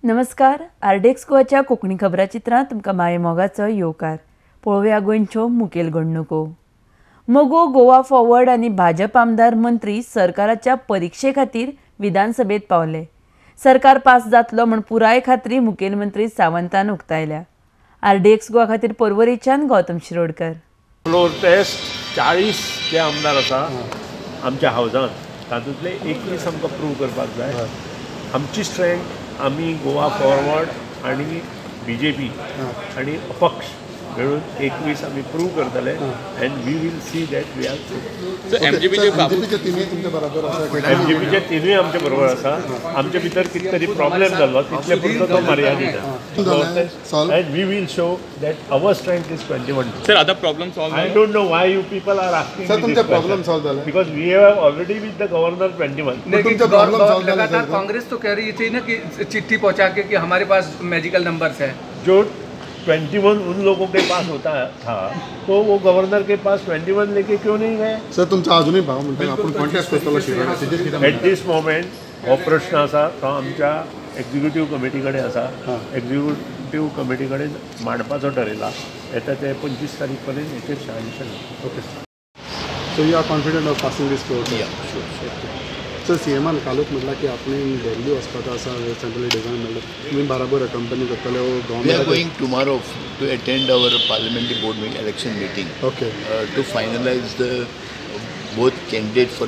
नमस्कार. आरडेक्स गोवाच्या कोंकणी खबराचित्रांत तुमकां माये मोगाचो येवकार. पळोवया गोंयच्यो मुखेल घडणुको. मोगो गोवा फॉरवर्ड आनी भाजप आमदार मंत्री सरकाराच्या परिक्षे खातीर विधानसभेत पावले. सरकार पास जातलो म्हूण पुराय खात्री मुखेलमंत्री सावंतान उक्तायल्या. आरडीएक्स गोवा खातीर पर्वरीच्यान गौतम शिरोडकर. फ्लोर टेस्ट 40 जे आमदार आसा आमच्या हावजांत, तातूंतले 21 आमकां प्रूव करपाक जाय. आमची स्ट्रेंथ आमी गोवा फॉरवर्ड आनी BJP आनी अपक्ष मेळून 21 आमी प्रूव करतले and we will see that we are prove. एमजीपीचे तिनूय बरोबर आसा. एमजीपीचे तिनूय आमचे बरोबर आसा. आमचे भितर कितें तरी प्रॉब्लेम जाल्लो तितले पुरतो तो मर्यादीत आसा and we will show that our strength is 21. Sir आता problem solve I don't know why you people are asking sir तुमचे प्रॉब्लम सॉल्व झाले because we have already with the governor 21. लगातार कांग्रेस तो कह रही थी ना कि चिट्ठी पहुंचा के कि हमारे पास मैजिकल नंबर्स है. जो 21 उन लोगों के पास होता था तो वो गवर्नर के पास 21 लेके क्यों नहीं गए. सर तुमचा अजूनही भाव म्हणतो आपण कॉन्टेस्ट करतलो शिरोडा. एट दिस मोमेंट हो प्रश्न आसा तो आमच्या एक्झिक्युटीव कमिटी कडेन आसा. एक्झिक्युटीव कमिटी कडेन मांडपाचो ठरयला. येता ते 25 तारीख पर्यंत हेचेर शांशन. Okay so you are confident of passing this course. Sir सीएमान कालूच म्हटला की आपण दिल्ली वचपाचो आसा सेंट्रल डिझायन म्हणलं तुम्ही बराबर कंपनी करतले. We are going tomorrow to attend our parliamentary board election meeting. Okay. To finalize the both candidate for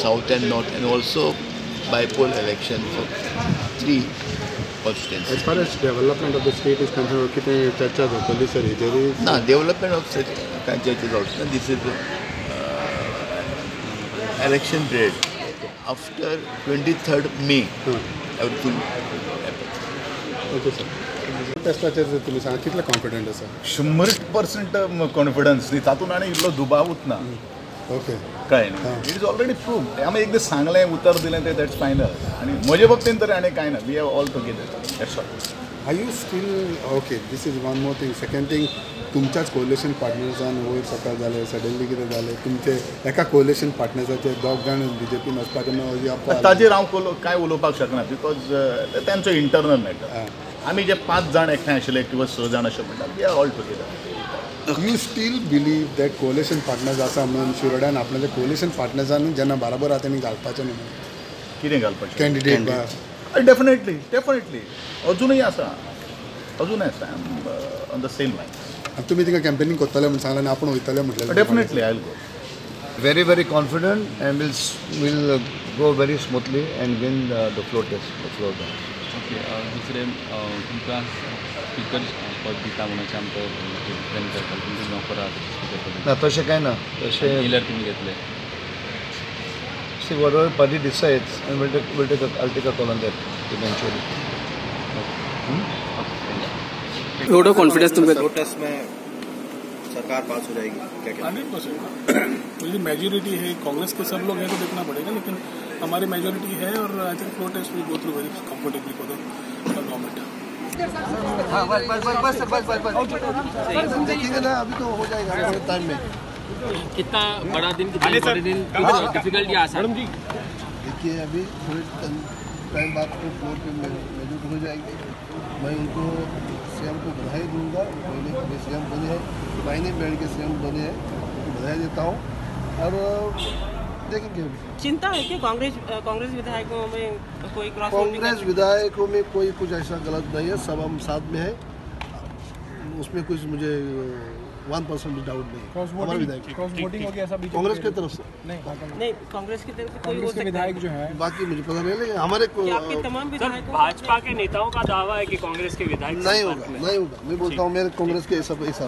south and north and also by-poll election for 3 constituencies. As far as development of the state is concerned, किती चर्चा होतली sir हेजेर? No, development of such churches also. This is election period. After 23rd May, everything happens. Okay sir. टेस्टाचेर तुम्ही सांगा कितले confident आसा? 100% confidence न्ही तातूंत आनी इल्लो दुबावूच ना. ओके कळ्ळें न्ही. It is already proved. आमी एक दीस सांगलें उतर दिलें तें दॅट्स फायनल. आनी म्हजे बाबतीन तरी आनी कांय ना. We have all together. That's all. Are you still okay. This is one more thing. Second thing तुमच्याच कोलिशन पार्टनर्सान वयर सकयल जालें सडनली कितें जालें तुमचे एका कोलिशन पार्टनर्साचे 2 जाण BJP वचपाचे ना. ताजेर हांव कांय उलोवपाक शकना बिकॉज तेंचो इंटरनल मॅटर. आमी जे 5 जाण एकठांय आशिल्ले किंवा 6 जाण अशें म्हणटात we are all together. You still believe that coalition partners आसा म्हणून शिरोड्यान आपल्या कोलिशन पार्टनर्सांनी जेन्ना बराबर आहा तेणी घालपाचें न्हू कितें घालपाचें कॅन्डिडेट. डेफिनेटली अजूनय आसा. अजूनय आसा. I am on the same line. तुम्ही तिका कॅम्पेनिंग करतले म्हणून सांगलें आनी आपण वयतले म्हटलें. Definitely I will go. Very confident and will go very smoothly and win the floor test. The floor dance. Okay. दुसरे तुमकां स्पीकर पद दिता म्हणून आमकां डिपेंड करता तुमचे नोकर आसा स्पीकर पद. ना तशें कांय ना. तशें डीलर तुमी घेतले. See whatever party decides and I'll take a call on that eventually. थोड़ा कॉन्फिडेंस तुम टेस्ट में सरकार पास हो जाएगी क्या? 100% मेरी मेजोरिटी है. कांग्रेस के सब लोग हैं तो देखना पड़ेगा लेकिन हमारी मेजोरिटी है और I think floor test will go through very comfortably for the government. बस देखिएगा ना अभी तो हो जाएगा टाइम में. कितना बड़ा दिन कितना दिन डिफिकल्टी आ सकती है. देखिए अभी थोड़े टाइम बाद तो फ्लोर पे मौजूद हो जाएगी. मैं उनको सीएम को बधाई दूंगा. पहले सीएम बने हैं महीने बैठ के सीएम बने हैं तो बधाई देता हूँ और देखेंगे. चिंता है कि कांग्रेस विधायकों में कोई कांग्रेस विधायकों में कोई कुछ ऐसा गलत नहीं है. सब हम साथ में है. उसमें कुछ मुझे 1% भी डाउट नहीं. हमारे विधायक कांग्रेस की तरफ से नहीं कांग्रेस की तरफ से कोई विधायक जो है बाकी मुझे पता नहीं लेकिन हमारे तमाम विधायक भाजपा के नेताओं का दावा है कि कांग्रेस के विधायक नहीं होगा. मैं बोलता हूँ मेरे कांग्रेस के सब ऐसा